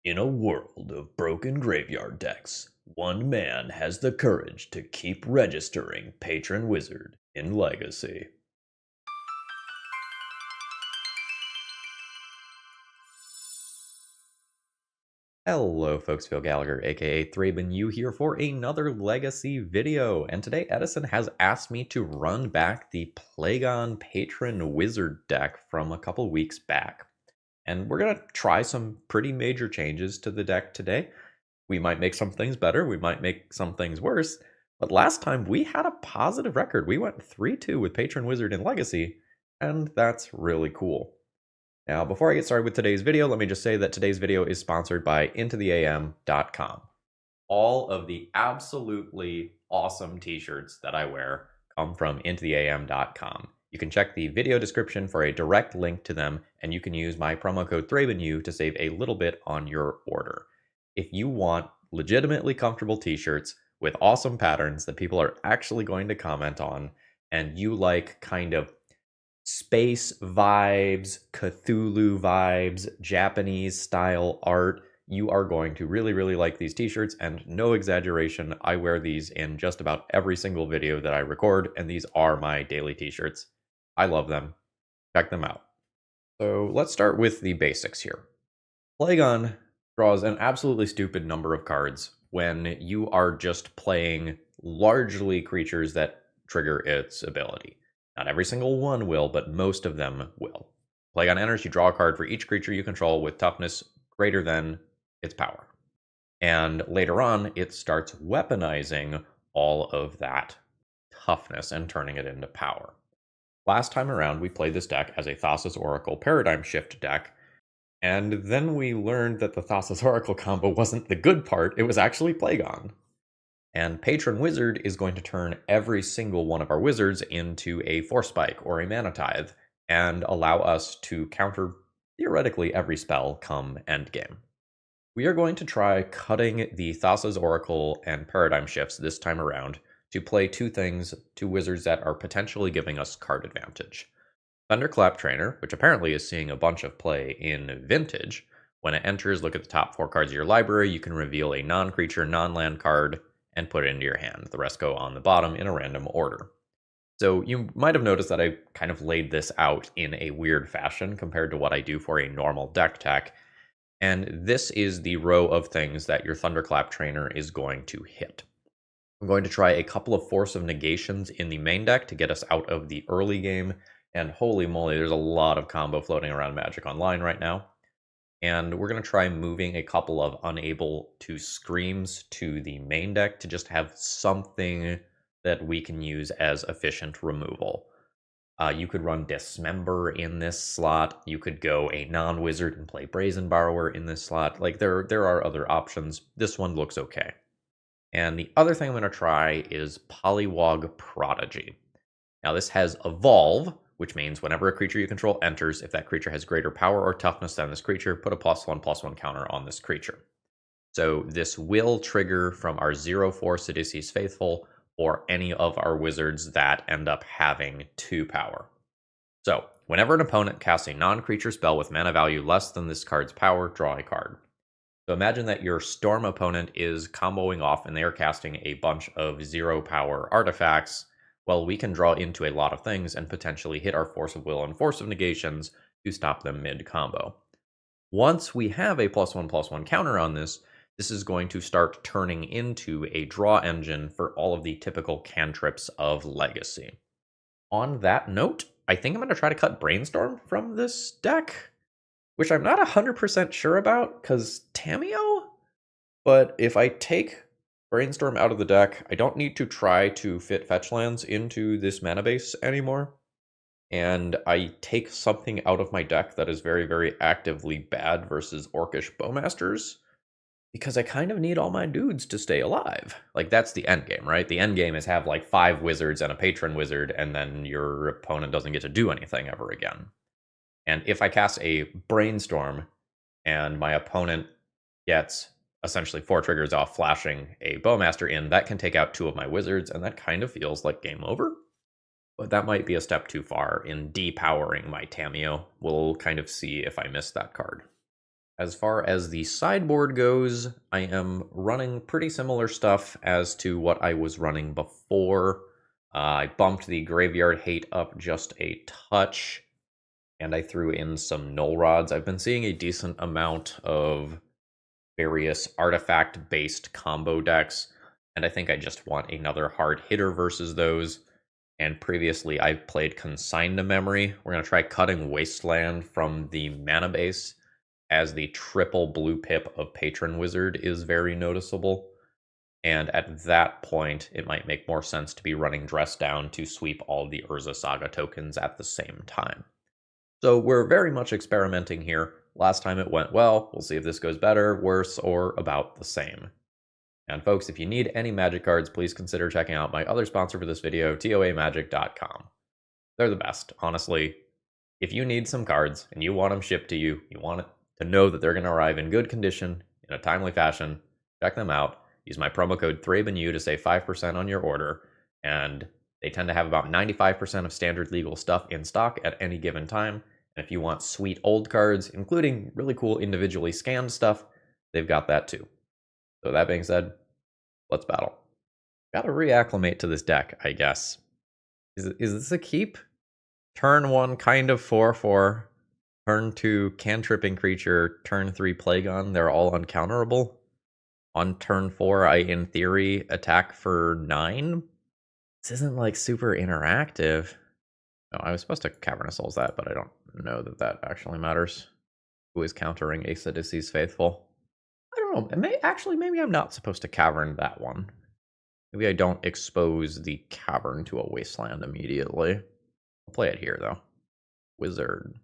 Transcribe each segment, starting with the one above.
In a world of broken graveyard decks, one man has the courage to keep registering Patron Wizard in Legacy. Hello folks, Phil Gallagher aka ThrabenU here for another Legacy video, and today Edison has asked me to run back the Plagon Patron Wizard deck from a couple weeks back. And we're going to try some pretty major changes to the deck today. We might make some things better, we might make some things worse, but last time we had a positive record. We went 3-2 with Patron Wizard in Legacy, and that's really cool. Now, before I get started with today's video, let me just say that today's video is sponsored by intotheam.com. All of the absolutely awesome t-shirts that I wear come from intotheam.com. You can check the video description for a direct link to them, and you can use my promo code ThrabenU to save a little bit on your order. If you want legitimately comfortable t-shirts with awesome patterns that people are actually going to comment on, and you like kind of space vibes, Cthulhu vibes, Japanese style art, you are going to really like these t-shirts, and no exaggeration, I wear these in just about every single video that I record, and these are my daily t-shirts. I love them. Check them out. So let's start with the basics here. Plagon draws an absolutely stupid number of cards when you are just playing largely creatures that trigger its ability. Not every single one will, but most of them will. Plagon enters, you draw a card for each creature you control with toughness greater than its power. And later on, it starts weaponizing all of that toughness and turning it into power. Last time around, we played this deck as a Thassa's Oracle Paradigm Shift deck, and then we learned that the Thassa's Oracle combo wasn't the good part, it was actually Plagon. And Patron Wizard is going to turn every single one of our wizards into a Force Spike or a Mana Tithe, and allow us to counter, theoretically, every spell come endgame. We are going to try cutting the Thassa's Oracle and Paradigm Shifts this time around to play two wizards that are potentially giving us card advantage. Thunderclap Trainer, which apparently is seeing a bunch of play in Vintage. When it enters, look at the top 4 cards of your library. You can reveal a non-creature, non-land card and put it into your hand. The rest go on the bottom in a random order. So you might have noticed that I kind of laid this out in a weird fashion compared to what I do for a normal deck tech. And this is the row of things that your Thunderclap Trainer is going to hit. I'm going to try a couple of Force of Negations in the main deck to get us out of the early game. And holy moly, there's a lot of combo floating around Magic Online right now. And we're going to try moving a couple of Unable to Screams to the main deck to just have something that we can use as efficient removal. You could run Dismember in this slot. You could go a non-wizard and play Brazen Borrower in this slot. Like, there are other options. This one looks okay. And the other thing I'm going to try is Pollywog Prodigy. Now this has Evolve, which means whenever a creature you control enters, if that creature has greater power or toughness than this creature, put a +1/+1 counter on this creature. So this will trigger from our 0/4 Sidisi's Faithful or any of our wizards that end up having 2 power. So whenever an opponent casts a non-creature spell with mana value less than this card's power, draw a card. So imagine that your Storm opponent is comboing off and they are casting a bunch of 0 power artifacts. Well, we can draw into a lot of things and potentially hit our Force of Will and Force of Negations to stop them mid-combo. Once we have a +1/+1 counter on this, this is going to start turning into a draw engine for all of the typical cantrips of Legacy. On that note, I think I'm going to try to cut Brainstorm from this deck, which I'm not 100% sure about, because Tamiyo? But if I take Brainstorm out of the deck, I don't need to try to fit fetch lands into this mana base anymore. And I take something out of my deck that is very actively bad versus Orcish Bowmasters, because I kind of need all my dudes to stay alive. Like, that's the end game, right? The end game is have like 5 wizards and a Patron Wizard, and then your opponent doesn't get to do anything ever again. And if I cast a Brainstorm and my opponent gets essentially 4 triggers off flashing a Bowmaster in, that can take out 2 of my wizards, and that kind of feels like game over. But that might be a step too far in depowering my Tamiyo. We'll kind of see if I miss that card. As far as the sideboard goes, I am running pretty similar stuff as to what I was running before. I bumped the Graveyard Hate up just a touch, and I threw in some Null Rods. I've been seeing a decent amount of various artifact-based combo decks, and I think I just want another hard hitter versus those. And previously, I played Consign to Memory. We're going to try cutting Wasteland from the mana base, as the triple blue pip of Patron Wizard is very noticeable. And at that point, it might make more sense to be running Dress Down to sweep all the Urza Saga tokens at the same time. So we're very much experimenting here. Last time it went well. We'll see if this goes better, worse, or about the same. And folks, if you need any Magic cards, please consider checking out my other sponsor for this video, toamagic.com. They're the best, honestly. If you need some cards and you want them shipped to you, you want to know that they're going to arrive in good condition, in a timely fashion, check them out. Use my promo code ThrabenU to save 5% on your order, and they tend to have about 95% of standard legal stuff in stock at any given time. And if you want sweet old cards, including really cool individually scanned stuff, they've got that too. So that being said, let's battle. Gotta reacclimate to this deck, I guess. Is this a keep? Turn 1, kind of 4/4. Turn 2, cantripping creature. Turn 3, Plagon. They're all uncounterable. On turn 4, I, in theory, attack for 9. This isn't, like, super interactive. No, I was supposed to Cavernous Souls that, but I don't know that that actually matters. Who is countering a Sidici's Faithful? I don't know. Maybe I'm not supposed to Cavern that one. Maybe I don't expose the Cavern to a Wasteland immediately. I'll play it here, though. Wizard.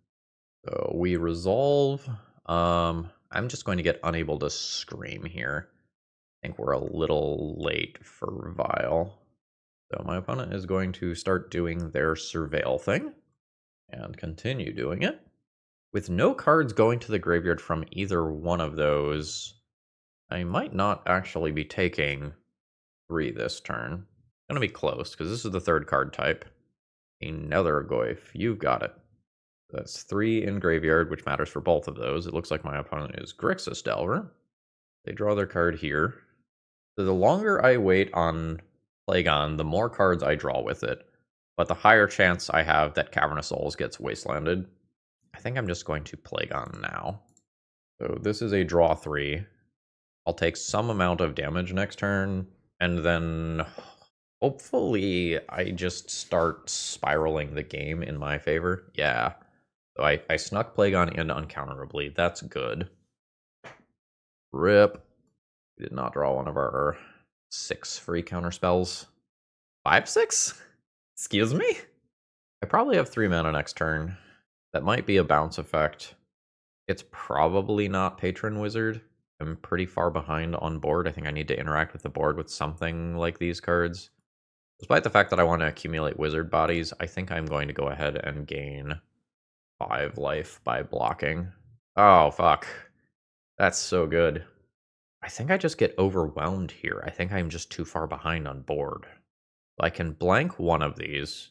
So we resolve. I'm just going to get unable to scream here. I think we're a little late for Revile. So my opponent is going to start doing their Surveil thing and continue doing it. With no cards going to the graveyard from either one of those, I might not actually be taking 3 this turn. Gonna be close, because this is the 3rd card type. Another Goyf. You've got it. That's 3 in graveyard, which matters for both of those. It looks like my opponent is Grixis Delver. They draw their card here. So the longer I wait on Plagon, the more cards I draw with it, but the higher chance I have that Cavernous Souls gets wastelanded. I think I'm just going to Plagon now. So this is a draw 3. I'll take some amount of damage next turn, and then hopefully I just start spiraling the game in my favor. Yeah. So I snuck Plagon in uncounterably. That's good. Rip. We did not draw one of our 6 free counter spells. 5/6? Excuse me? I probably have 3 mana next turn. That might be a bounce effect. It's probably not Patron Wizard. I'm pretty far behind on board. I think I need to interact with the board with something like these cards. Despite the fact that I want to accumulate wizard bodies, I think I'm going to go ahead and gain 5 life by blocking. Oh, fuck. That's so good. I think I just get overwhelmed here. I think I'm just too far behind on board. I can blank one of these.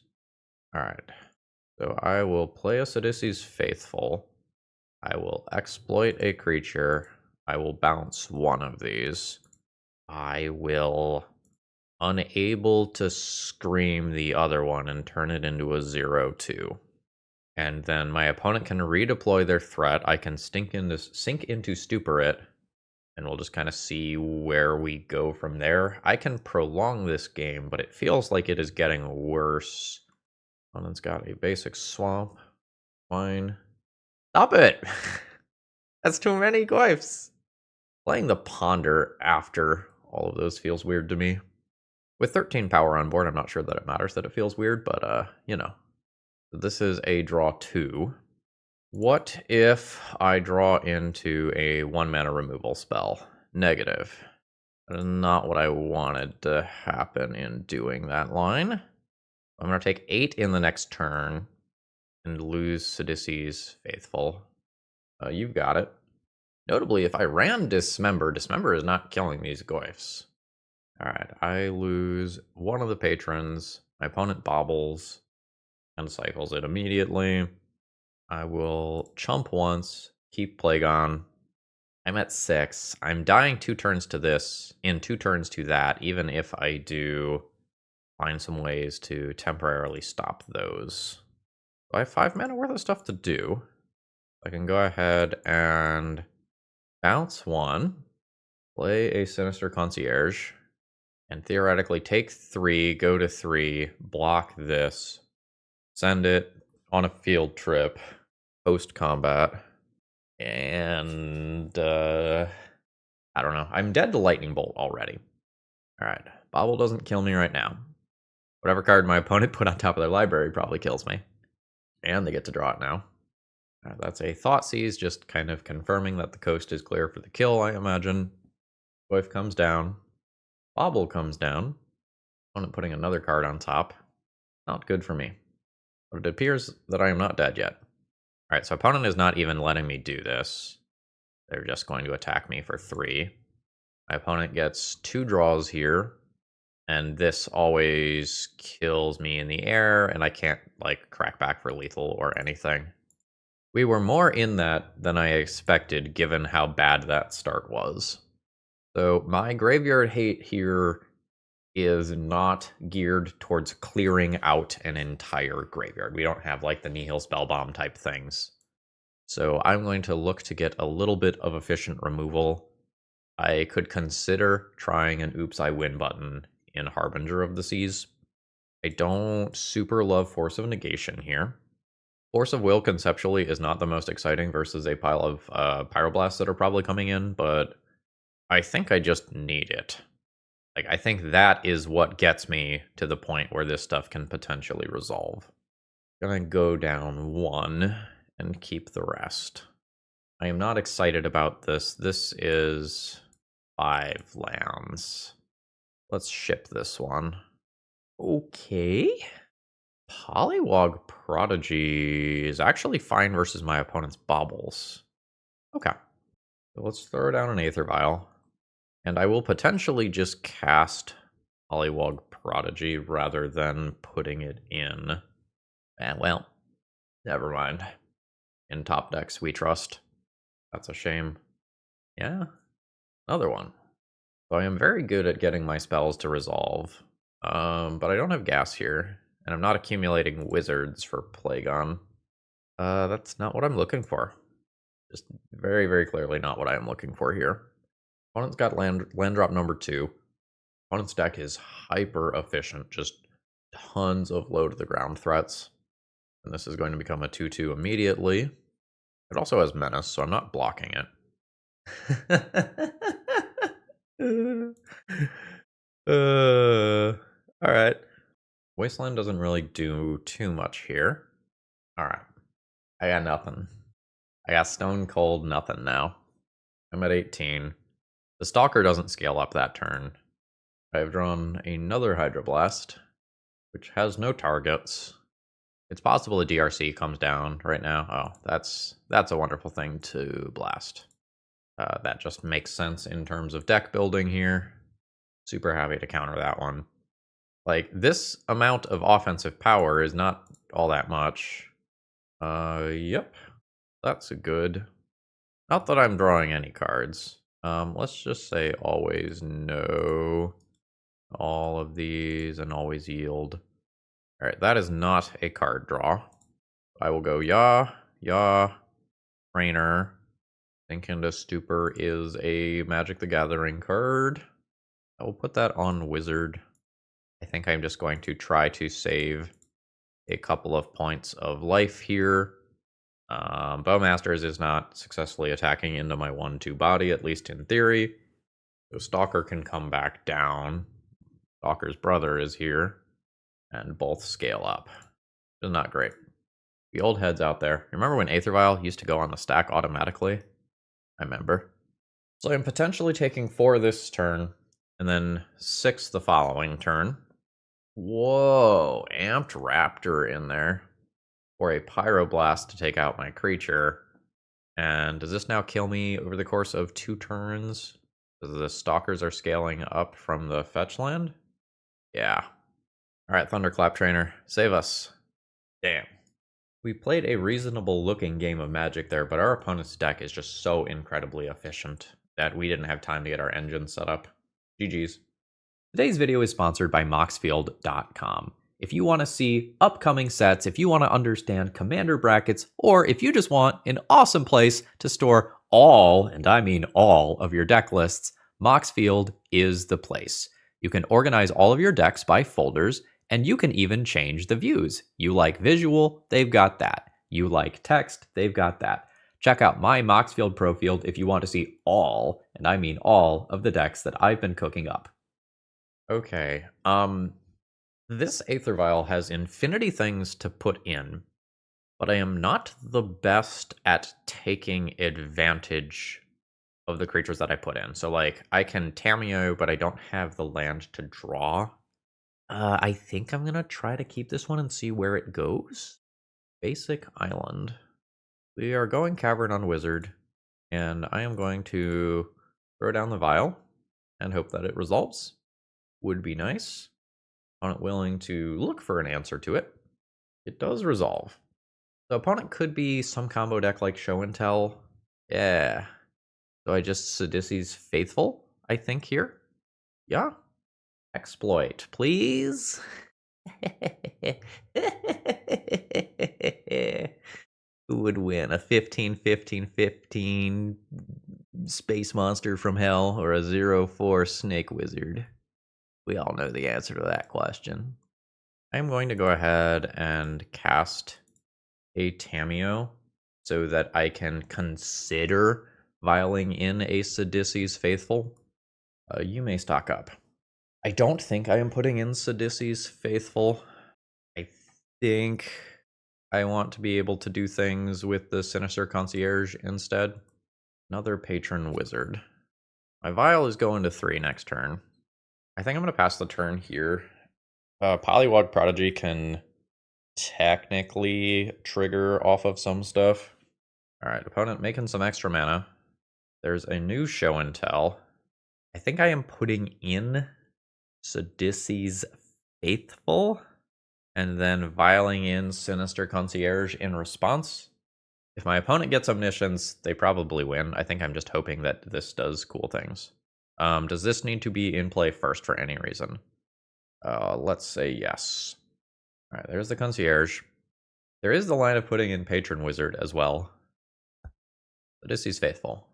Alright. So I will play a Sidici's Faithful. I will exploit a creature. I will bounce one of these. I will unable to scream the other one and turn it into a 0/2. And then my opponent can redeploy their threat. I can sink into Stupor it, and we'll just kind of see where we go from there. I can prolong this game, but it feels like it is getting worse. Opponent's got a basic swamp. Fine. Stop it! That's too many Goyfs. Playing the Ponder after all of those feels weird to me. With 13 power on board, I'm not sure that it matters that it feels weird, but, you know. This is a draw 2. What if I draw into a 1-mana removal spell? Negative. That is not what I wanted to happen in doing that line. I'm going to take 8 in the next turn and lose Sidici's Faithful. You've got it. Notably, if I ran Dismember, Dismember is not killing these Goyfs. Alright, I lose one of the patrons. My opponent bobbles and cycles it immediately. I will chump once, keep Plagon, I'm at 6. I'm dying 2 turns to this, and 2 turns to that, even if I do find some ways to temporarily stop those. Do I have 5 mana worth of stuff to do? I can go ahead and bounce 1, play a Sinister Concierge, and theoretically take 3, go to 3, block this, send it on a field trip, post-combat, and I don't know. I'm dead to Lightning Bolt already. Alright, Bobble doesn't kill me right now. Whatever card my opponent put on top of their library probably kills me. And they get to draw it now. That's a Thoughtseize, just kind of confirming that the coast is clear for the kill, I imagine. Wife comes down. Bobble comes down. Opponent putting another card on top. Not good for me. But it appears that I am not dead yet. Alright, so opponent is not even letting me do this. They're just going to attack me for 3. My opponent gets 2 draws here. And this always kills me in the air, and I can't, like, crack back for lethal or anything. We were more in that than I expected, given how bad that start was. So my graveyard hate here is not geared towards clearing out an entire graveyard. We don't have, like, the Nihil Spellbomb type things. So I'm going to look to get a little bit of efficient removal. I could consider trying an Oops, I Win button in Harbinger of the Seas. I don't super love Force of Negation here. Force of Will conceptually is not the most exciting versus a pile of Pyroblasts that are probably coming in, but I think I just need it. Like, I think that is what gets me to the point where this stuff can potentially resolve. Gonna go down 1 and keep the rest. I am not excited about this. This is 5 lands. Let's ship this one. Okay. Pollywog Prodigy is actually fine versus my opponent's Baubles. Okay. So let's throw down an Aether Vial. And I will potentially just cast Pollywog Prodigy rather than putting it in. Well, never mind. In top decks, we trust. That's a shame. Yeah, another one. So I am very good at getting my spells to resolve. But I don't have gas here. And I'm not accumulating wizards for Plagon. That's not what I'm looking for. Just very, very clearly not what I am looking for here. Opponent's got land drop number 2. Opponent's deck is hyper efficient. Just tons of low to the ground threats. And this is going to become a 2-2 immediately. It also has Menace, so I'm not blocking it. Alright. Wasteland doesn't really do too much here. Alright. I got nothing. I got stone cold nothing now. I'm at 18. The Stalker doesn't scale up that turn. I've drawn another Hydroblast, which has no targets. It's possible the DRC comes down right now. Oh, that's a wonderful thing to blast. That just makes sense in terms of deck building here. Super happy to counter that one. Like, this amount of offensive power is not all that much. Yep. That's a good. Not that I'm drawing any cards. Let's just say always no. All of these and always yield. Alright, that is not a card draw. I will go Yah, Trainer. Thinking the Stupor is a Magic the Gathering card. I will put that on Wizard. I think I'm just going to try to save a couple of points of life here. Bowmasters is not successfully attacking into my 1-2 body, at least in theory. So Stalker can come back down. Stalker's brother is here. And both scale up. It's not great. The old heads out there. Remember when Aether Vial used to go on the stack automatically? I remember. So I'm potentially taking 4 this turn, and then 6 the following turn. Whoa, Amped Raptor in there. Or a Pyroblast to take out my creature. And does this now kill me over the course of 2 turns? Because the Stalkers are scaling up from the fetch land? Yeah. Alright, Thunderclap Trainer, save us. Damn. We played a reasonable looking game of Magic there, but our opponent's deck is just so incredibly efficient that we didn't have time to get our engine set up. GG's. Today's video is sponsored by Moxfield.com. If you want to see upcoming sets, if you want to understand commander brackets, or if you just want an awesome place to store all, and I mean all, of your deck lists, Moxfield is the place. You can organize all of your decks by folders, and you can even change the views. You like visual, they've got that. You like text, they've got that. Check out my Moxfield Pro Field if you want to see all, and I mean all, of the decks that I've been cooking up. Okay, this Aether Vial has infinity things to put in, but I am not the best at taking advantage of the creatures that I put in. So, like, I can Tamiyo, but I don't have the land to draw. I think I'm gonna try to keep this one and see where it goes. Basic Island. We are going Patron Wizard, and I am going to throw down the Vial and hope that it resolves. Would be nice. Opponent willing to look for an answer to it. It does resolve. The opponent could be some combo deck like Show and Tell. Yeah. So I just Sidisi's Faithful, I think, here. Yeah. Exploit, please. Who would win? A 15-15-15 space monster from hell or a 0-4 snake wizard? We all know the answer to that question. I'm going to go ahead and cast a Tamiyo so that I can consider vialing in a Sidisi's Faithful. You may stock up. I don't think I am putting in Sidisi's Faithful. I think I want to be able to do things with the Sinister Concierge instead. Another Patron Wizard. My Vial is going to 3 next turn. I think I'm going to pass the turn here. Pollywog Prodigy can technically trigger off of some stuff. Alright, opponent making some extra mana. There's a new Show and Tell. I think I am putting in Sidisi's Faithful, and then vialing in Sinister Concierge in response. If my opponent gets Omniscience, they probably win. I think I'm just hoping that this does cool things. Does this need to be in play first for any reason? Let's say yes. Alright, there's the Concierge. There is the line of putting in Patron Wizard as well. Sidisi's Faithful.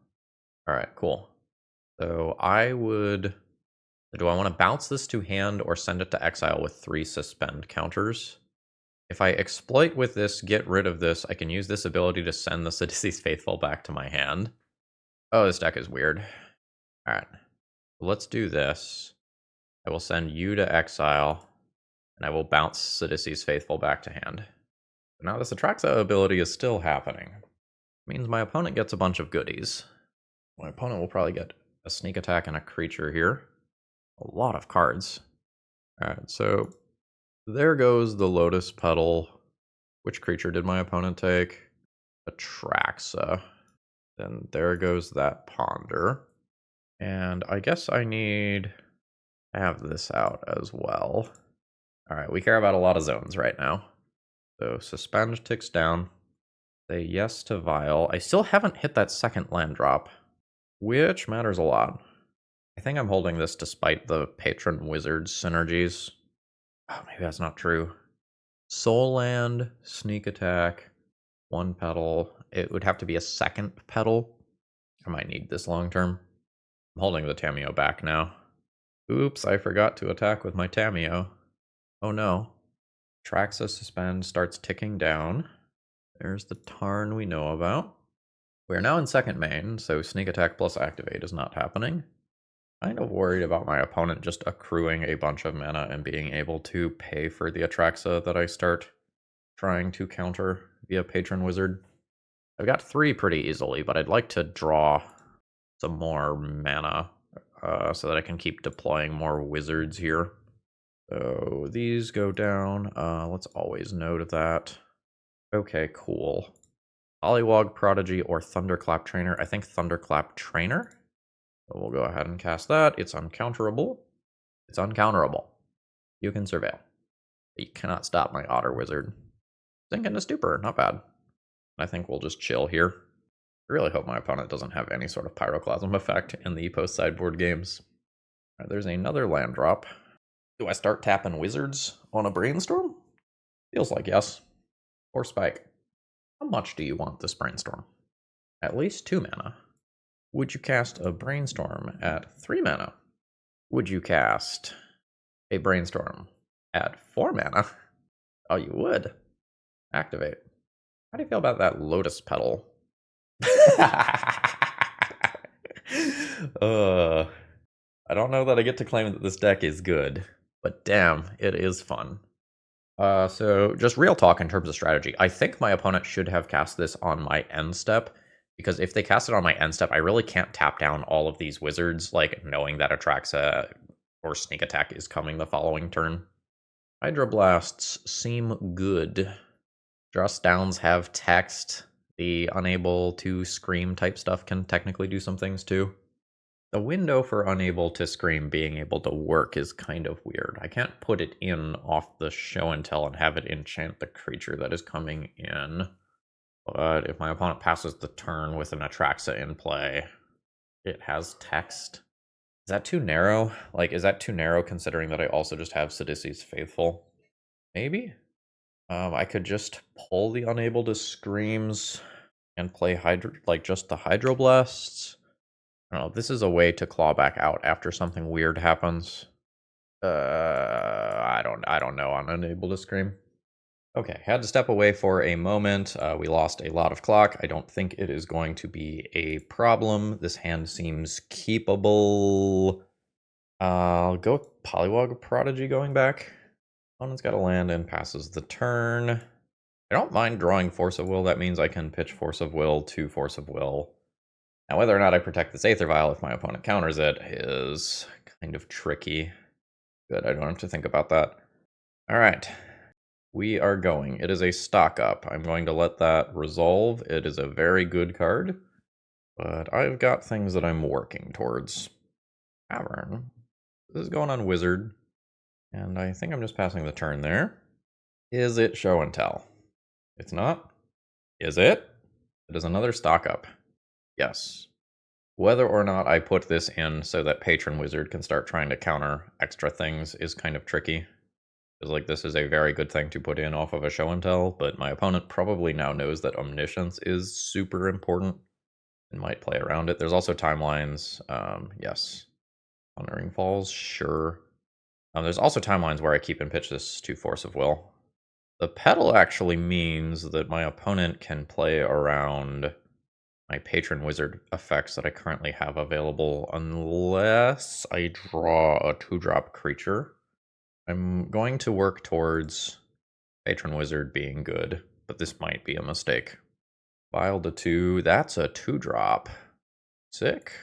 Alright, cool. So I would... Do I want to bounce this to hand or send it to exile with 3 suspend counters? If I exploit with this, get rid of this, I can use this ability to send the Sidisi's Faithful back to my hand. Oh, this deck is weird. Alright. Let's do this. I will send you to exile, and I will bounce Sidisi's Faithful back to hand. Now this Atraxa ability is still happening. It means my opponent gets a bunch of goodies. My opponent will probably get a sneak attack and a creature here. A lot of cards. Alright, so there goes the Lotus Petal. Which creature did my opponent take? Atraxa. Then there goes that Ponder. And I guess I need to have this out as well. Alright, we care about a lot of zones right now. So Suspend ticks down. Say yes to Vial. I still haven't hit that second land drop, which matters a lot. I think I'm holding this despite the Patron Wizards synergies. Oh, maybe that's not true. Soul Land, Sneak Attack, 1 petal. It would have to be a second petal. I might need this long term. I'm holding the Tamiyo back now. Oops, I forgot to attack with my Tamiyo. Oh no. Atraxa Suspend starts ticking down. There's the Tarn we know about. We're now in second main, so Sneak Attack plus Activate is not happening. Kind of worried about my opponent just accruing a bunch of mana and being able to pay for the Atraxa that I start trying to counter via Patron Wizard. I've got 3 pretty easily, but I'd like to draw some more mana so that I can keep deploying more wizards here. So these go down. Let's always note that. Okay, cool. Pollywog, Prodigy, or Thunderclap Trainer. I think Thunderclap Trainer. So we'll go ahead and cast that. It's uncounterable. It's uncounterable. You can surveil. You cannot stop my Otter Wizard. Sink into Stupor, not bad. I think we'll just chill here. I really hope my opponent doesn't have any sort of Pyroclasm effect in the post-sideboard games. All right, there's another land drop. Do I start tapping Wizards on a Brainstorm? Feels like yes. Or Spike. How much do you want this Brainstorm? At least 2 mana. Would you cast a Brainstorm at 3 mana? Would you cast a Brainstorm at 4 mana? Oh, you would. Activate. How do you feel about that Lotus Petal? I don't know that I get to claim that this deck is good, but damn, it is fun. So just real talk in terms of strategy. I think my opponent should have cast this on my end step, because if they cast it on my end step, I really can't tap down all of these wizards, like knowing that Atraxa or Sneak Attack is coming the following turn. Hydroblasts seem good. Just Downs have text. The unable to scream type stuff can technically do some things too. The window for unable to scream being able to work is kind of weird. I can't put it in off the show and tell and have it enchant the creature that is coming in. But if my opponent passes the turn with an Atraxa in play, it has text. Is that too narrow? Like, is that too narrow considering that I also just have Sidici's Faithful? Maybe? I could just pull the unable to screams and play just the Hydroblasts. I don't know. This is a way to claw back out after something weird happens. I don't know on unable to scream. Okay, had to step away for a moment. We lost a lot of clock. I don't think it is going to be a problem. This hand seems keepable. I'll go with Pollywog Prodigy going back. Opponent's got a land and passes the turn. I don't mind drawing Force of Will. That means I can pitch Force of Will to Force of Will. Now, whether or not I protect this Aether Vial if my opponent counters it is kind of tricky. Good, I don't have to think about that. All right, we are going. It is a stock up. I'm going to let that resolve. It is a very good card, but I've got things that I'm working towards. Cavern. This is going on Wizard. And I think I'm just passing the turn there. Is it show and tell? It's not. Is it? It is another stock up. Yes. Whether or not I put this in so that Patron Wizard can start trying to counter extra things is kind of tricky. Because like this is a very good thing to put in off of a show and tell, but my opponent probably now knows that Omniscience is super important and might play around it. There's also timelines. Yes. Thundering Falls, sure. There's also timelines where I keep and pitch this to Force of Will. The Petal actually means that my opponent can play around my Patron Wizard effects that I currently have available unless I draw a 2-drop creature. I'm going to work towards Patron Wizard being good, but this might be a mistake. File to 2, that's a 2-drop. Sick.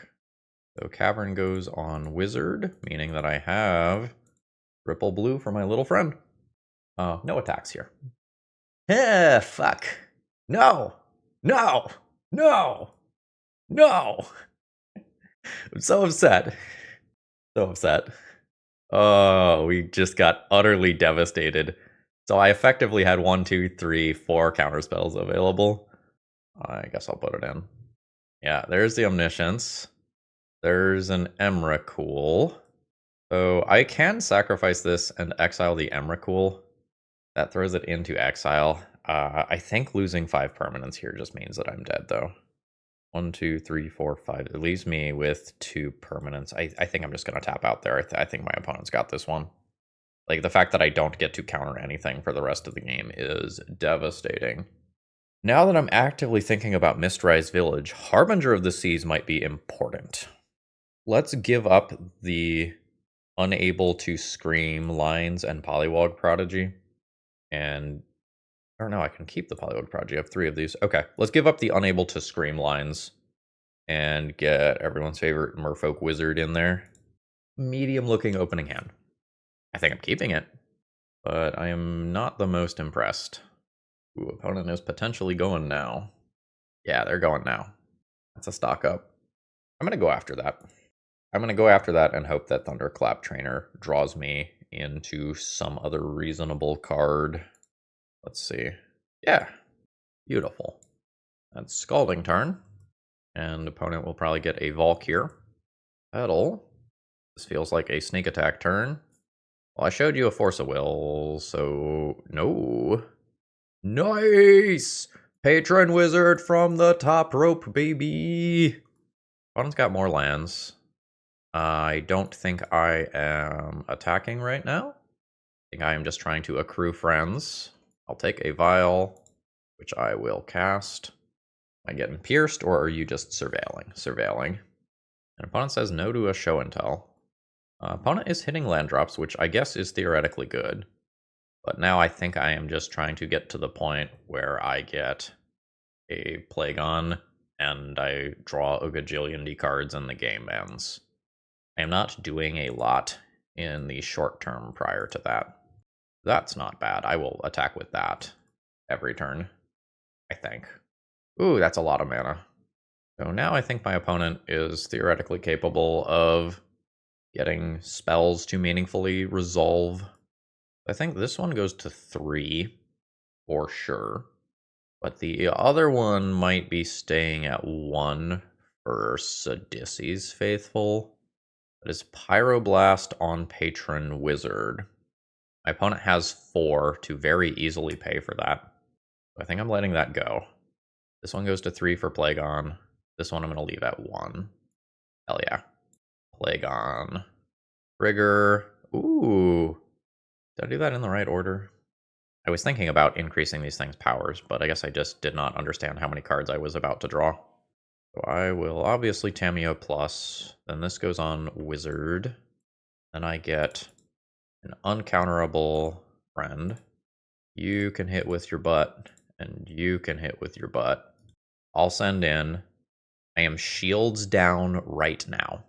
So Cavern goes on Wizard, meaning that I have Ripple Blue for my little friend. No attacks here. Eh, fuck. No! No! No! No! I'm so upset. So upset. Oh, we just got utterly devastated. So I effectively had 1, 2, 3, 4 counterspells available. I guess I'll put it in. Yeah, there's the Omniscience. There's an Emrakul. So I can sacrifice this and exile the Emrakul. That throws it into exile. I think losing 5 permanents here just means that I'm dead, though. 1, 2, 3, 4, 5. It leaves me with 2 permanents. I think I'm just going to tap out there. I think my opponent's got this one. Like, the fact that I don't get to counter anything for the rest of the game is devastating. Now that I'm actively thinking about Mistrise Village, Harbinger of the Seas might be important. Let's give up the unable to scream lines and Pollywog Prodigy. And I don't know, I can keep the Pollywog Prodigy. I have 3 of these. Okay, let's give up the unable to scream lines and get everyone's favorite Merfolk Wizard in there. Medium looking opening hand. I think I'm keeping it, but I am not the most impressed. Ooh, opponent is potentially going now. Yeah, they're going now. That's a stock up. I'm going to go after that. I'm going to go after that and hope that Thunderclap Trainer draws me into some other reasonable card. Let's see. Yeah, beautiful. That's Scalding turn. And opponent will probably get a Volk here. Petal. This feels like a sneak attack turn. Well, I showed you a Force of Will, so no. Nice! Patron Wizard from the top rope, baby! Opponent's got more lands. I don't think I am attacking right now. I think I am just trying to accrue friends. I'll take a Vial, which I will cast. Am I getting pierced, or are you just surveilling? Surveilling. And opponent says no to a show and tell. Opponent is hitting land drops, which I guess is theoretically good. But now I think I am just trying to get to the point where I get a Plagon and I draw a gajillion D cards and the game ends. I am not doing a lot in the short term prior to that. That's not bad. I will attack with that every turn, I think. Ooh, that's a lot of mana. So now I think my opponent is theoretically capable of getting spells to meaningfully resolve. I think this one goes to 3 for sure. But the other one might be staying at 1 for Sidisi's Faithful. That is Pyroblast on Patron Wizard. My opponent has 4 to very easily pay for that. I think I'm letting that go. This one goes to 3 for Plagon. This one I'm going to leave at 1. Hell yeah. Plagon. Trigger. Ooh. Did I do that in the right order? I was thinking about increasing these things' powers, but I guess I just did not understand how many cards I was about to draw. So I will obviously Tamiyo plus. Then this goes on Wizard. Then I get an uncounterable friend. You can hit with your butt, and you can hit with your butt. I'll send in. I am shields down right now.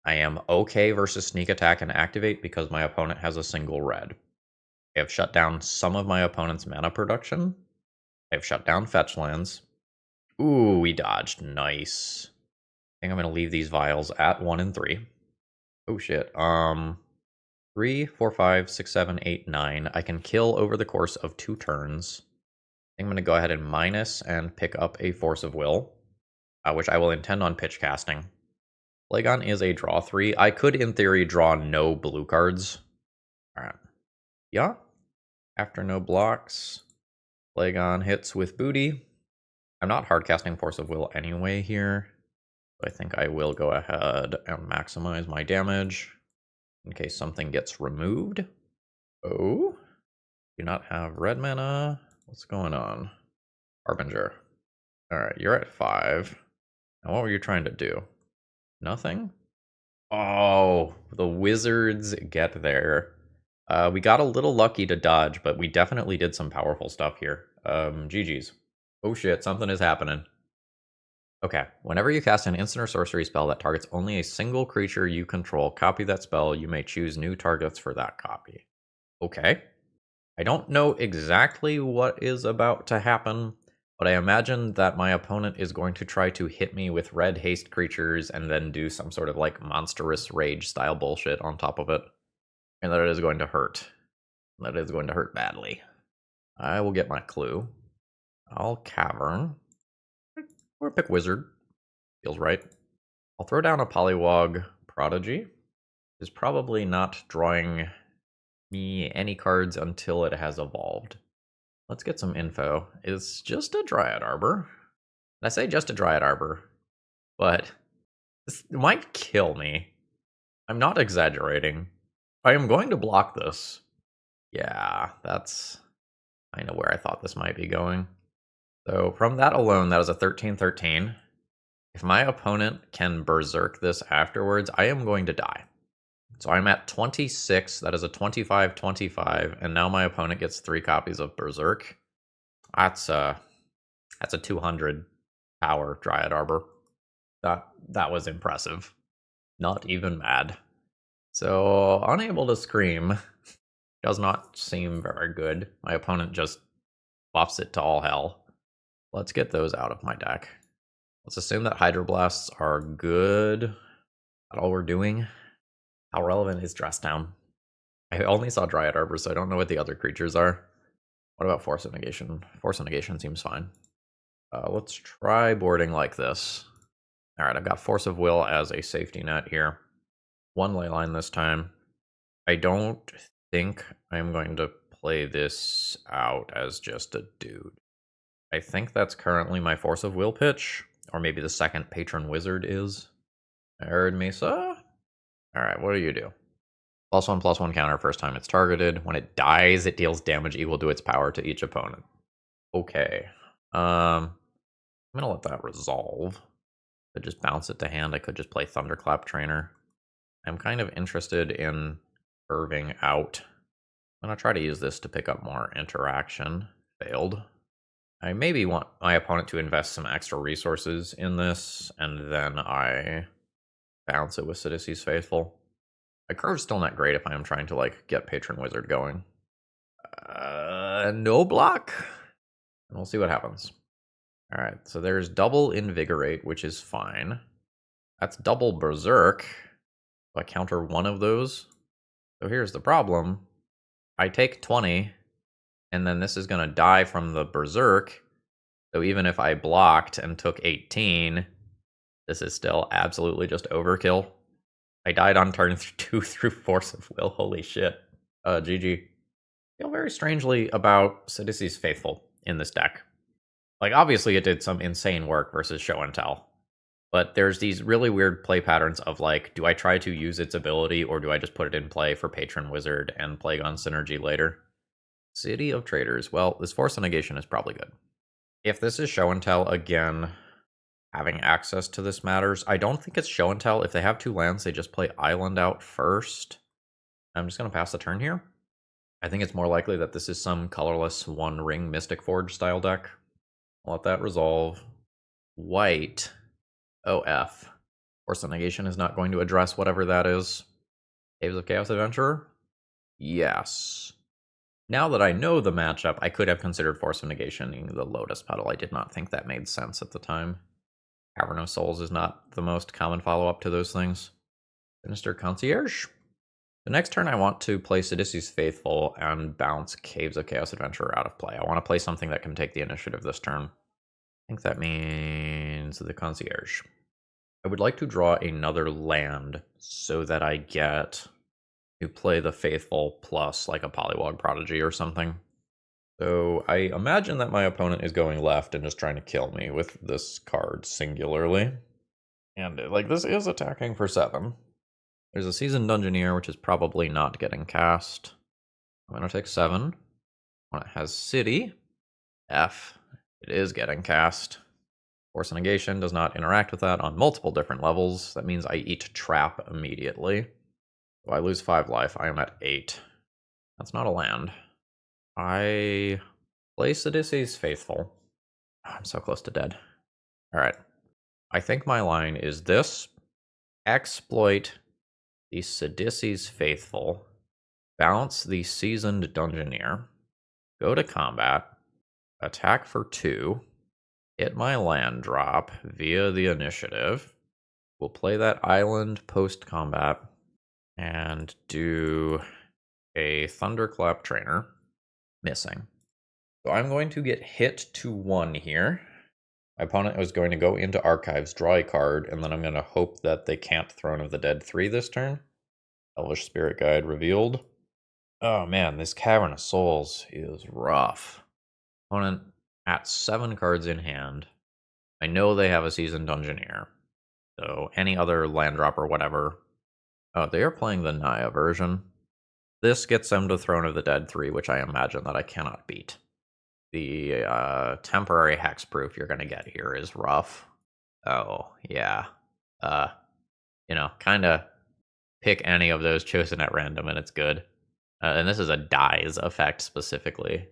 I am okay versus sneak attack and activate because my opponent has a single red. I have shut down some of my opponent's mana production. I have shut down fetch lands. Ooh, we dodged. Nice. I think I'm going to leave these vials at 1 and 3. Oh shit. 3, 4, 5, 6, 7, 8, 9. I can kill over the course of 2 turns. I think I'm going to go ahead and minus and pick up a Force of Will, which I will intend on pitch casting. Plagon is a draw 3. I could, in theory, draw no blue cards. Alright. Yeah. After no blocks, Plagon hits with booty. I'm not hardcasting Force of Will anyway here. So I think I will go ahead and maximize my damage in case something gets removed. Oh. Do not have red mana. What's going on? Harbinger. Alright, you're at 5. Now what were you trying to do? Nothing? Oh, the wizards get there. We got a little lucky to dodge, but we definitely did some powerful stuff here. GG's. Oh shit, something is happening. Okay, whenever you cast an instant or sorcery spell that targets only a single creature you control, copy that spell. You may choose new targets for that copy. Okay. I don't know exactly what is about to happen, but I imagine that my opponent is going to try to hit me with red haste creatures and then do some sort of like monstrous rage style bullshit on top of it. And that it is going to hurt. That is going to hurt badly. I will get my clue. I'll Cavern. Or pick Wizard. Feels right. I'll throw down a Pollywog Prodigy. Is probably not drawing me any cards until it has evolved. Let's get some info. It's just a Dryad Arbor. And I say just a Dryad Arbor, but this might kill me. I'm not exaggerating. I am going to block this. Yeah, that's kind of where I thought this might be going. So from that alone, that is a 13-13. If my opponent can berserk this afterwards, I am going to die. So I'm at 26. That is a 25-25, and now my opponent gets 3 copies of Berserk. That's a 200 power Dryad Arbor. That was impressive. Not even mad. So unable to scream does not seem very good. My opponent just buffs it to all hell. Let's get those out of my deck. Let's assume that Hydroblasts are good. That's all we're doing. How relevant is Dress Down? I only saw Dryad Arbor, so I don't know what the other creatures are. What about Force of Negation? Force of Negation seems fine. Let's try boarding like this. All right, I've got Force of Will as a safety net here. One leyline this time. I don't think I'm going to play this out as just a dude. I think that's currently my Force of Will pitch, or maybe the second Patron Wizard is. Arid Mesa? Alright, what do you do? +1/+1 counter first time it's targeted. When it dies, it deals damage equal to its power to each opponent. Okay. I'm gonna let that resolve. Could just bounce it to hand. I could just play Thunderclap Trainer. I'm kind of interested in curving out. I'm gonna try to use this to pick up more interaction. Failed. I maybe want my opponent to invest some extra resources in this, and then I bounce it with Sidici's Faithful. My curve's still not great if I am trying to, like, get Patron Wizard going. No block. And we'll see what happens. Alright, so there's double Invigorate, which is fine. That's double Berserk. So I counter one of those. So here's the problem. I take 20, and then this is going to die from the Berserk. So even if I blocked and took 18, this is still absolutely just overkill. I died on turn 2 through Force of Will. Holy shit. GG. I feel very strangely about Sidici's Faithful in this deck. Like, obviously it did some insane work versus Show and Tell. But there's these really weird play patterns of, like, do I try to use its ability, or do I just put it in play for Patron Wizard and Plagon synergy later? City of Traders. Well, this Force of Negation is probably good. If this is Show and Tell, again, having access to this matters. I don't think it's Show and Tell. If they have 2 lands, they just play Island out first. I'm just going to pass the turn here. I think it's more likely that this is some colorless one-ring Mystic Forge style deck. I'll let that resolve. White. OF. Force of Negation is not going to address whatever that is. Caves of Chaos Adventurer? Yes. Now that I know the matchup, I could have considered Force of Negationing the Lotus Petal. I did not think that made sense at the time. Cavern of Souls is not the most common follow-up to those things. Sinister Concierge? The next turn I want to play Sidici's Faithful and bounce Caves of Chaos Adventurer out of play. I want to play something that can take the initiative this turn. I think that means the Concierge. I would like to draw another land so that I get to play the Faithful plus like a Pollywog Prodigy or something. So I imagine that my opponent is going left and just trying to kill me with this card singularly. And like, this is attacking for 7. There's a Seasoned Dungeoneer, which is probably not getting cast. I'm going to take 7. When it has City, F, it is getting cast. Force of Negation does not interact with that on multiple different levels. That means I eat Trap immediately. So I lose 5 life. I am at 8. That's not a land. I play Sidici's Faithful. I'm so close to dead. Alright. I think my line is this. Exploit the Sidici's Faithful. Bounce the Seasoned Dungeoneer. Go to combat. Attack for 2. Hit my land drop via the initiative. We'll play that island post-combat. And do a Thunderclap Trainer. Missing. So I'm going to get hit to 1 here. My opponent was going to go into Archives, draw a card, and then I'm going to hope that they can't Throne of the Dead 3 this turn. Elvish Spirit Guide revealed. Oh man, this Cavern of Souls is rough. Opponent at 7 cards in hand. I know they have a Seasoned Dungeoneer. So any other land drop or whatever. Oh, they are playing the Naya version. This gets them to Throne of the Dead 3, which I imagine that I cannot beat. The temporary hexproof you're going to get here is rough. Oh, yeah. Kind of pick any of those chosen at random and it's good. And this is a dies effect specifically.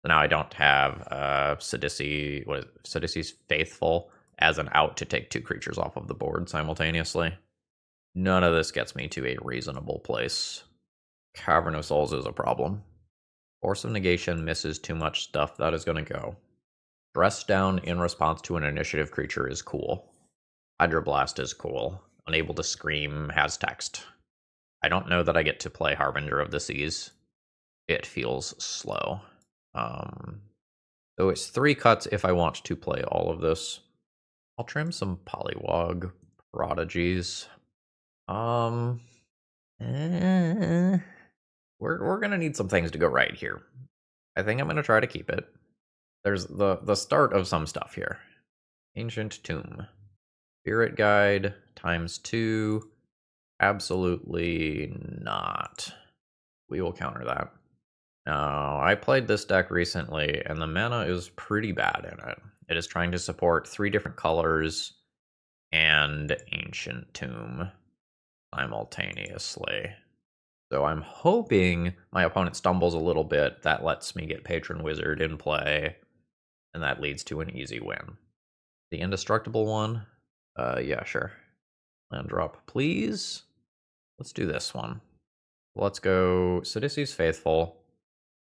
So now I don't have Sidici's Faithful as an out to take 2 creatures off of the board simultaneously. None of this gets me to a reasonable place. Cavern of Souls is a problem. Force of Negation misses too much stuff. That is going to go. Dress down in response to an initiative creature is cool. Hydroblast is cool. Unable to Scream has text. I don't know that I get to play Harbinger of the Seas. It feels slow. So it's 3 cuts if I want to play all of this. I'll trim some Pollywog Prodigies. Eh, we're gonna need some things to go right here. I think I'm gonna try to keep it. There's the start of some stuff here. Ancient Tomb. Spirit Guide ×2. Absolutely not. We will counter that. Now, I played this deck recently, and the mana is pretty bad in it. It is trying to support 3 different colors and Ancient Tomb simultaneously. So I'm hoping my opponent stumbles a little bit. That lets me get Patron Wizard in play, and that leads to an easy win. The indestructible one? Yeah, sure. Land drop, please. Let's do this one. Let's go Sidici's Faithful,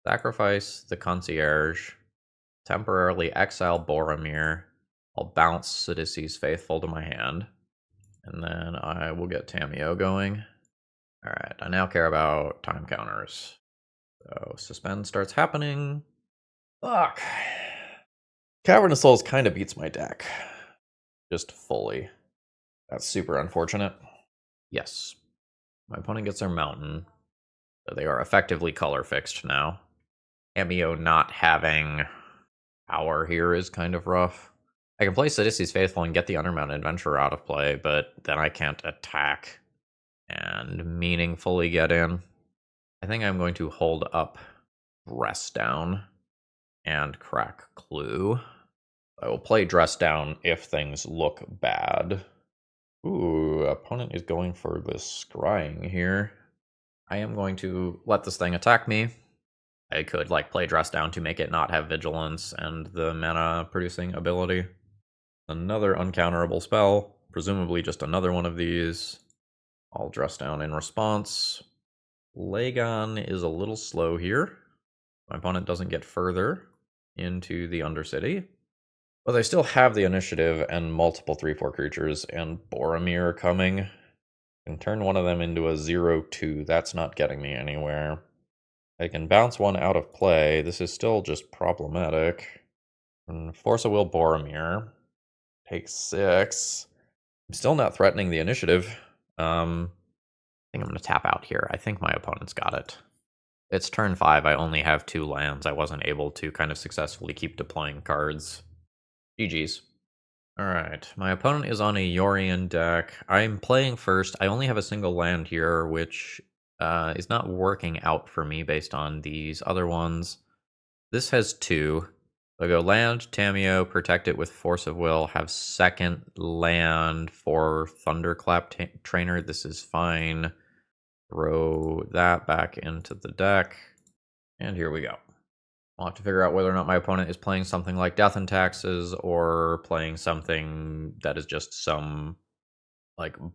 sacrifice the Concierge, temporarily exile Boromir. I'll bounce Sidici's Faithful to my hand, and then I will get Tamiyo going. Alright, I now care about time counters. So, suspend starts happening. Fuck. Cavernous Souls kind of beats my deck. Just fully. That's super unfortunate. Yes. My opponent gets their mountain. So they are effectively color fixed now. Tamiyo not having power here is kind of rough. I can play Sidici's Faithful and get the Undermountain Adventurer out of play, but then I can't attack and meaningfully get in. I think I'm going to hold up Dress Down and crack Clue. I will play Dress Down if things look bad. Ooh, opponent is going for the scrying here. I am going to let this thing attack me. I could play Dress Down to make it not have Vigilance and the mana producing ability. Another uncounterable spell, presumably just another one of these. I'll Dress Down in response. Plagon is a little slow here. My opponent doesn't get further into the Undercity. But they still have the initiative and multiple 3/4 creatures, and Boromir coming. I can turn one of them into a 0/2. That's not getting me anywhere. I can bounce one out of play. This is still just problematic. And Force of Will Boromir. Take 6. I'm still not threatening the initiative. I think I'm going to tap out here. I think my opponent's got it. It's turn 5. I only have 2 lands. I wasn't able to kind of successfully keep deploying cards. GG's. Alright, my opponent is on a Yorion deck. I'm playing first. I only have a single land here, which is not working out for me based on these other ones. This has 2. I go land, Tamiyo, protect it with Force of Will, have second land for Thunderclap Trainer. This is fine. Throw that back into the deck. And here we go. I'll have to figure out whether or not my opponent is playing something like Death and Taxes or playing something that is just some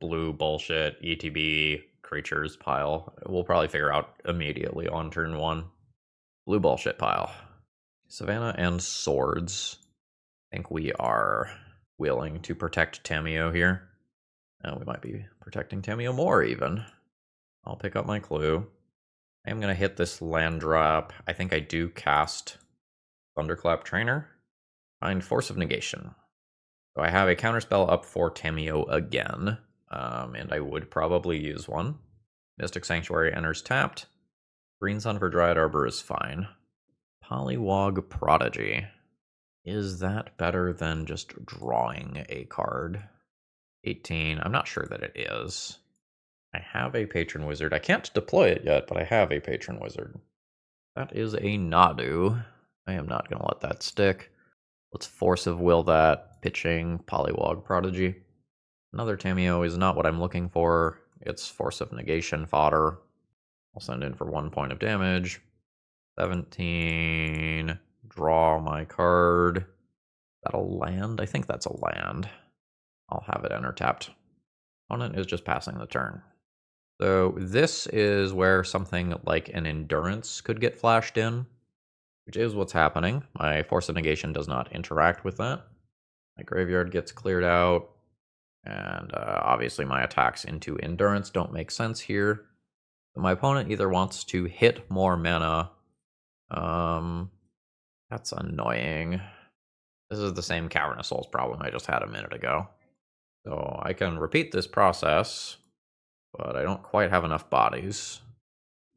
blue bullshit ETB creatures pile. We'll probably figure out immediately on turn 1. Blue bullshit pile. Savannah and Swords. I think we are willing to protect Tamiyo here. And we might be protecting Tamiyo more even. I'll pick up my clue. I am going to hit this land drop. I think I do cast Thunderclap Trainer. Find Force of Negation. So I have a counterspell up for Tamiyo again. And I would probably use one. Mystic Sanctuary enters tapped. Green Sun for Dryad Arbor is fine. Pollywog Prodigy. Is that better than just drawing a card? 18. I'm not sure that it is. I have a Patron Wizard. I can't deploy it yet, but I have a Patron Wizard. That is a Nadu. I am not going to let that stick. Let's Force of Will that. Pitching Pollywog Prodigy. Another Tamiyo is not what I'm looking for. It's Force of Negation fodder. I'll send in for 1 point of damage. 17. Draw my card. Is that a land? I think that's a land. I'll have it enter tapped. Opponent is just passing the turn. So this is where something like an Endurance could get flashed in, which is what's happening. My Force of Negation does not interact with that. My graveyard gets cleared out, and obviously my attacks into Endurance don't make sense here. My opponent either wants to hit more mana, That's annoying. This is the same Cavernous Souls problem I just had a minute ago. So I can repeat this process, but I don't quite have enough bodies.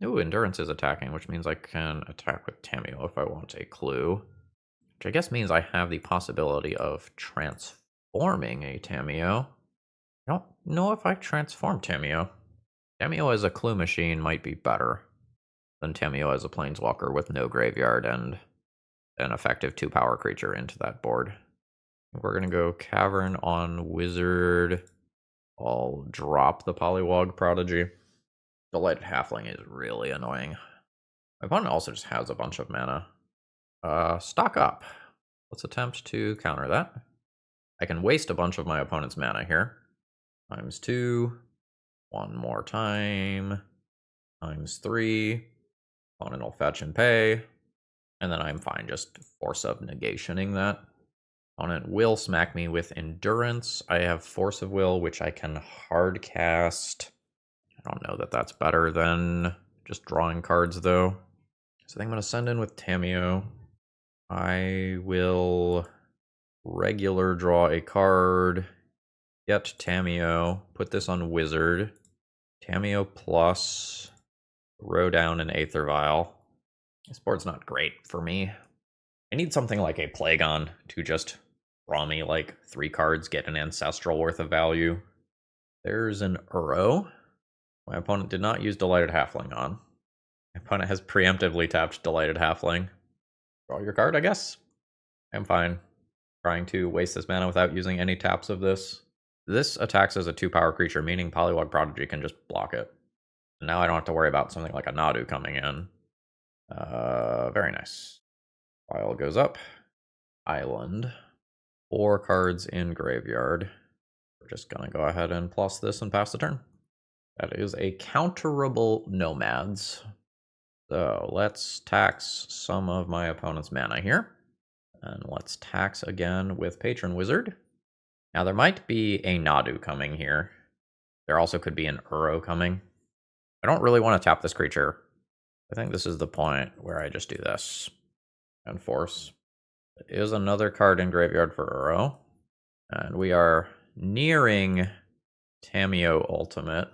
Ooh, Endurance is attacking, which means I can attack with Tamio if I want a clue. Which I guess means I have the possibility of transforming a Tamio. I don't know if I transform Tamio. Tamio as a clue machine might be better than Tamio as a planeswalker with no graveyard and an effective 2-power creature into that board. We're going to go Cavern on Wizard. I'll drop the Pollywog Prodigy. Delighted Halfling is really annoying. My opponent also just has a bunch of mana. Stock up. Let's attempt to counter that. I can waste a bunch of my opponent's mana here. ×2. One more time. ×3. Opponent will fetch and pay. And then I'm fine just Force of Negationing that. Opponent will smack me with Endurance. I have Force of Will, which I can hard cast. I don't know that that's better than just drawing cards, though. So I think I'm going to send in with Tamio. I will regular draw a card. Get Tamio. Put this on Wizard. Tamio plus. Row down an Aether Vial. This board's not great for me. I need something like a Plagon to just draw me like 3 cards, get an Ancestral worth of value. There's an Uro. My opponent did not use Delighted Halfling on. My opponent has preemptively tapped Delighted Halfling. Draw your card, I guess. I'm fine. Trying to waste this mana without using any taps of this. This attacks as a 2-power creature, meaning Pollywog Prodigy can just block it. And now I don't have to worry about something like a Nadu coming in. Very nice. Pile goes up. Island. 4 cards in graveyard. We're just gonna go ahead and plus this and pass the turn. That is a counterable Nomads. So let's tax some of my opponent's mana here. And let's tax again with Patron Wizard. Now there might be a Nadu coming here. There also could be an Uro coming. I don't really want to tap this creature. I think this is the point where I just do this. And force. There is another card in graveyard for Uro. And we are nearing Tamio Ultimate.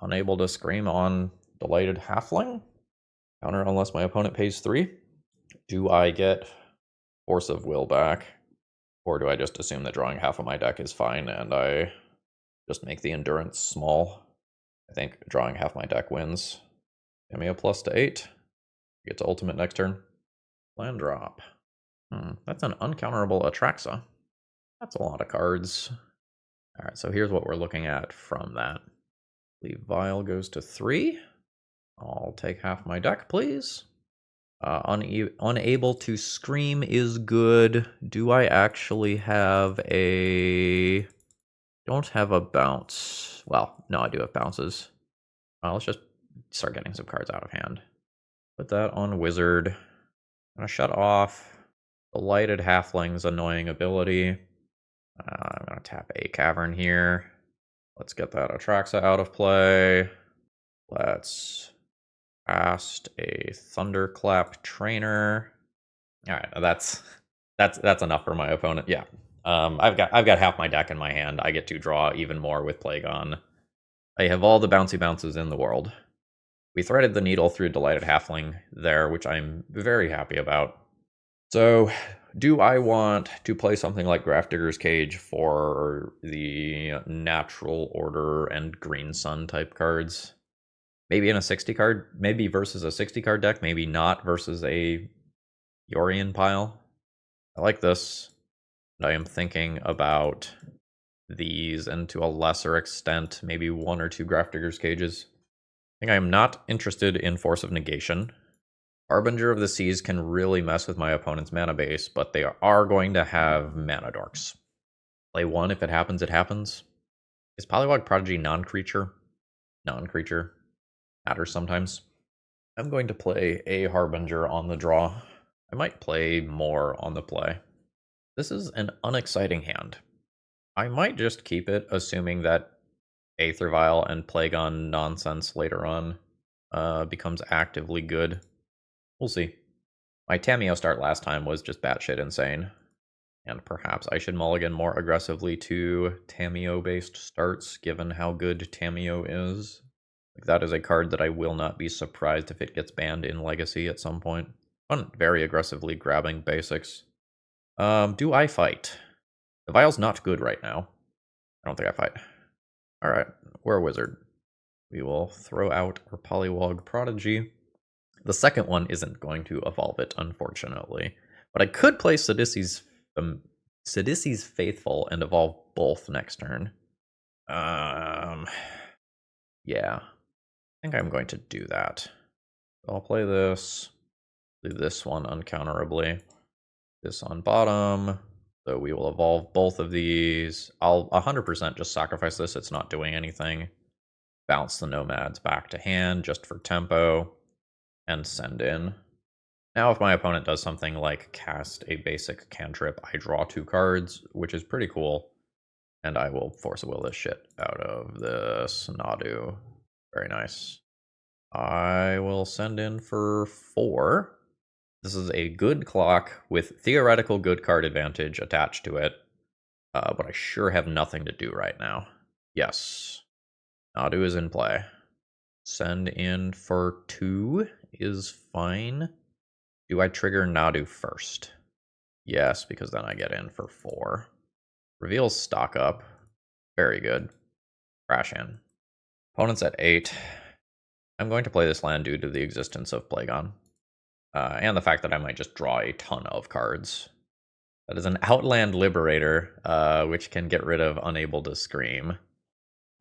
Unable to scream on Delighted Halfling. Counter unless my opponent pays 3. Do I get Force of Will back? Or do I just assume that drawing half of my deck is fine and I just make the Endurance small? I think drawing half my deck wins. Tamio plus to 8. Get to Ultimate next turn. Land drop. That's an uncounterable Atraxa. That's a lot of cards. Alright, so here's what we're looking at from that. Leave Vial goes to 3. I'll take half my deck, please. Unable to scream is good. Do I actually have a... Don't have a bounce. Well, no, I do have bounces. Let's just start getting some cards out of hand. Put that on Wizard. I'm going to shut off Delighted Halfling's annoying ability. I'm going to tap a Cavern here. Let's get that Atraxa out of play. Let's cast a Thunderclap Trainer. All right, that's enough for my opponent. Yeah, I've got half my deck in my hand. I get to draw even more with Plagon. I have all the bouncy bounces in the world. We threaded the needle through Delighted Halfling there, which I'm very happy about. So, do I want to play something like Grafdigger's Cage for the Natural Order and Green Sun type cards? Maybe in a 60 card, maybe versus a 60 card deck, maybe not versus a Yorion pile. I like this. And I am thinking about these, and to a lesser extent, maybe 1 or 2 Grafdigger's Cages. I think I am not interested in Force of Negation. Harbinger of the Seas can really mess with my opponent's mana base, but they are going to have mana dorks. Play 1, if it happens, it happens. Is Pollywog Prodigy non-creature? Non-creature. Matters sometimes. I'm going to play a Harbinger on the draw. I might play more on the play. This is an unexciting hand. I might just keep it, assuming that Aether Vial and Plagon nonsense later on becomes actively good. We'll see. My Tamiyo start last time was just batshit insane. And perhaps I should mulligan more aggressively to Tamiyo-based starts, given how good Tamiyo is. Like, that is a card that I will not be surprised if it gets banned in Legacy at some point. I'm very aggressively grabbing basics. Do I fight? The Vial's not good right now. I don't think I fight. Alright, we're a wizard. We will throw out our Pollywog Prodigy. The second one isn't going to evolve it, unfortunately. But I could play Sidisi's Faithful and evolve both next turn. Yeah. I think I'm going to do that. I'll play this. Leave this one uncounterably. This on bottom. So we will evolve both of these. I'll 100% just sacrifice this. It's not doing anything. Bounce the Nomads back to hand just for tempo. And send in. Now if my opponent does something like cast a basic cantrip, I draw 2 cards, which is pretty cool. And I will Force of Will this shit out of this Nadu. Very nice. I will send in for 4. This is a good clock with theoretical good card advantage attached to it. But I sure have nothing to do right now. Yes. Nadu is in play. Send in for 2 is fine. Do I trigger Nadu first? Yes, because then I get in for 4. Reveals stock up. Very good. Crash in. Opponent's at 8. I'm going to play this land due to the existence of Plagon. And the fact that I might just draw a ton of cards. That is an Outland Liberator, which can get rid of Unable to Scream.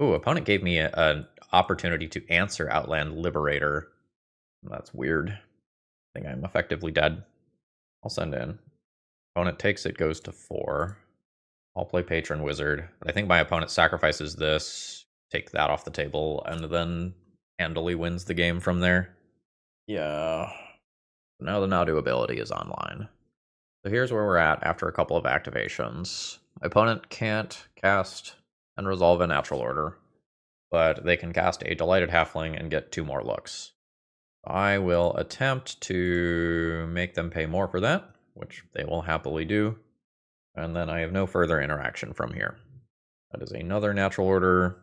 Ooh, opponent gave me an opportunity to answer Outland Liberator. That's weird. I think I'm effectively dead. I'll send in. Opponent takes it, goes to 4. I'll play Patron Wizard. I think my opponent sacrifices this, take that off the table, and then handily wins the game from there. Yeah. Now the Nadu ability is online. So here's where we're at after a couple of activations. My opponent can't cast and resolve a natural order, but they can cast a Delighted Halfling and get 2 more looks. I will attempt to make them pay more for that, which they will happily do. And then I have no further interaction from here. That is another natural order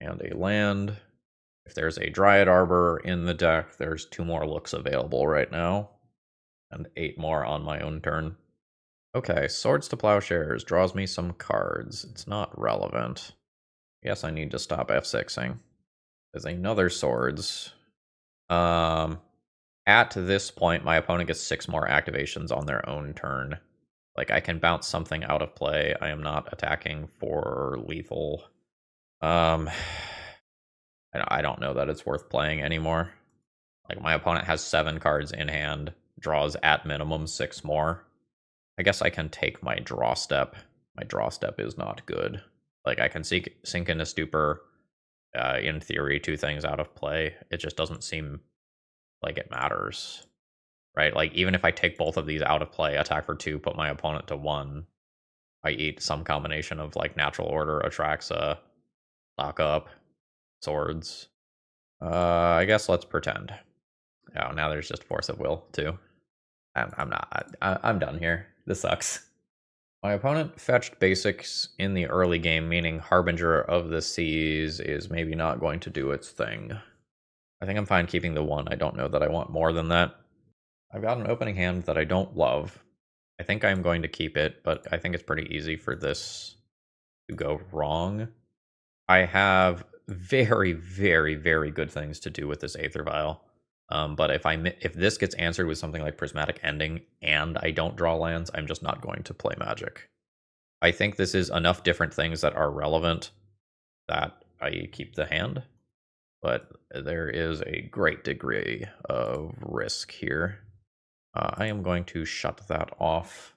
and a land. If there's a Dryad Arbor in the deck, there's 2 more looks available right now. And 8 more on my own turn. Okay, Swords to Plowshares draws me some cards. It's not relevant. Yes, I need to stop F6ing. There's another Swords. At this point, my opponent gets 6 more activations on their own turn. Like, I can bounce something out of play. I am not attacking for lethal. I don't know that it's worth playing anymore. Like, my opponent has 7 cards in hand, draws at minimum 6 more. I guess I can take my draw step. My draw step is not good. Like, I can sink into Stupor, in theory, 2 things out of play. It just doesn't seem like it matters, right? Like, even if I take both of these out of play, attack for 2, put my opponent to 1, I eat some combination of, like, Natural Order, Atraxa, Lock Up, Swords. I guess let's pretend. Oh, now there's just Force of Will, too. I'm done here. This sucks. My opponent fetched basics in the early game, meaning Harbinger of the Seas is maybe not going to do its thing. I think I'm fine keeping the 1. I don't know that I want more than that. I've got an opening hand that I don't love. I think I'm going to keep it, but I think it's pretty easy for this to go wrong. I have very, very, very good things to do with this Aether Vial. But if this gets answered with something like Prismatic Ending and I don't draw lands, I'm just not going to play Magic. I think this is enough different things that are relevant that I keep the hand. But there is a great degree of risk here. I am going to shut that off.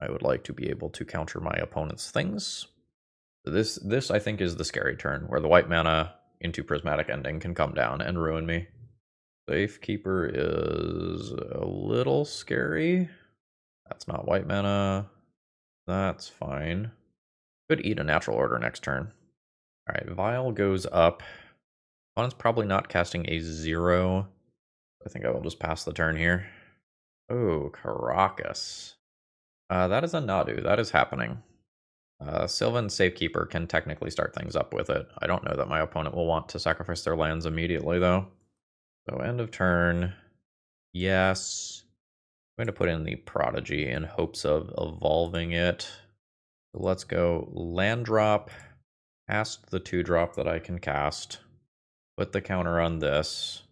I would like to be able to counter my opponent's things. This I think is the scary turn, where the white mana into Prismatic Ending can come down and ruin me. Safekeeper is a little scary. That's not white mana. That's fine. Could eat a Natural Order next turn. Alright, Vial goes up. Opponent's probably not casting a 0. I think I will just pass the turn here. Oh, Caracas. That is a Nadu. That is happening. Sylvan Safekeeper can technically start things up with it. I don't know that my opponent will want to sacrifice their lands immediately, though. So end of turn. Yes. I'm going to put in the Prodigy in hopes of evolving it. So let's go land drop, cast the 2-drop that I can cast, put the counter on this.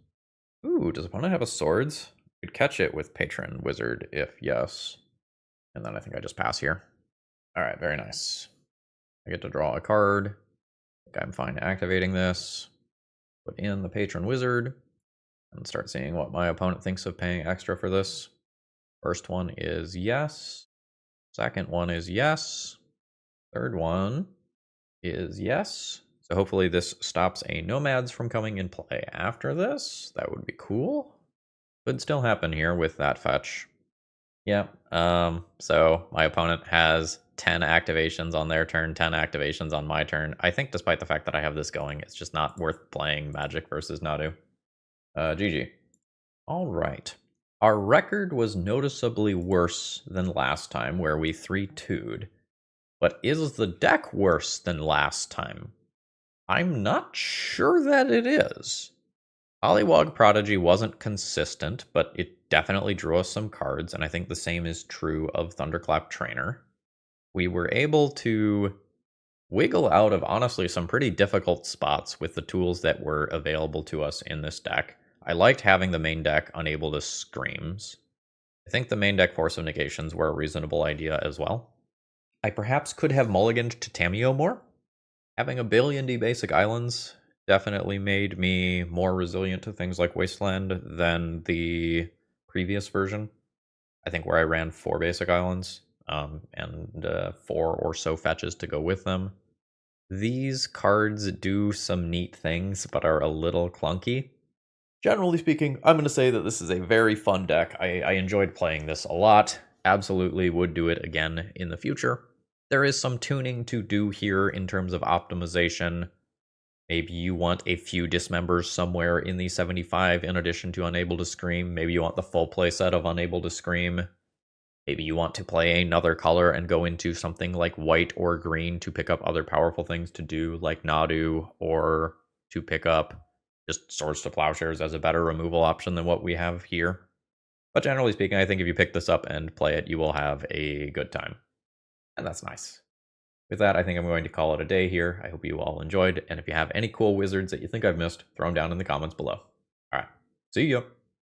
Ooh, does opponent have a swords? Could catch it with Patron Wizard if yes. And then I think I just pass here. Alright, very nice. I get to draw a card. I think I'm fine activating this. Put in the Patron Wizard. And start seeing what my opponent thinks of paying extra for this. First one is yes. Second one is yes. Third one is yes. So hopefully this stops a Nomads from coming in play after this. That would be cool. Could still happen here with that fetch. Yeah, so my opponent has 10 activations on their turn, 10 activations on my turn. I think despite the fact that I have this going, it's just not worth playing Magic versus Nadu. GG. All right. Our record was noticeably worse than last time, where we 3-2'd. But is the deck worse than last time? I'm not sure that it is. Pollywog Prodigy wasn't consistent, but it definitely drew us some cards, and I think the same is true of Thunderclap Trainer. We were able to wiggle out of, honestly, some pretty difficult spots with the tools that were available to us in this deck. I liked having the main deck unable to Screams. I think the main deck Force of Negations were a reasonable idea as well. I perhaps could have mulliganed to Tamiyo more. Having a billion basic islands definitely made me more resilient to things like Wasteland than the previous version. I think where I ran 4 basic islands and 4 or so fetches to go with them. These cards do some neat things, but are a little clunky. Generally speaking, I'm going to say that this is a very fun deck. I enjoyed playing this a lot. Absolutely would do it again in the future. There is some tuning to do here in terms of optimization. Maybe you want a few dismembers somewhere in the 75 in addition to Unable to Scream. Maybe you want the full playset of Unable to Scream. Maybe you want to play another color and go into something like white or green to pick up other powerful things to do, like Nadu, or to pick up just Swords to Plowshares as a better removal option than what we have here. But generally speaking, I think if you pick this up and play it, you will have a good time. And that's nice. With that, I think I'm going to call it a day here. I hope you all enjoyed, and if you have any cool wizards that you think I've missed, throw them down in the comments below. Alright, see ya!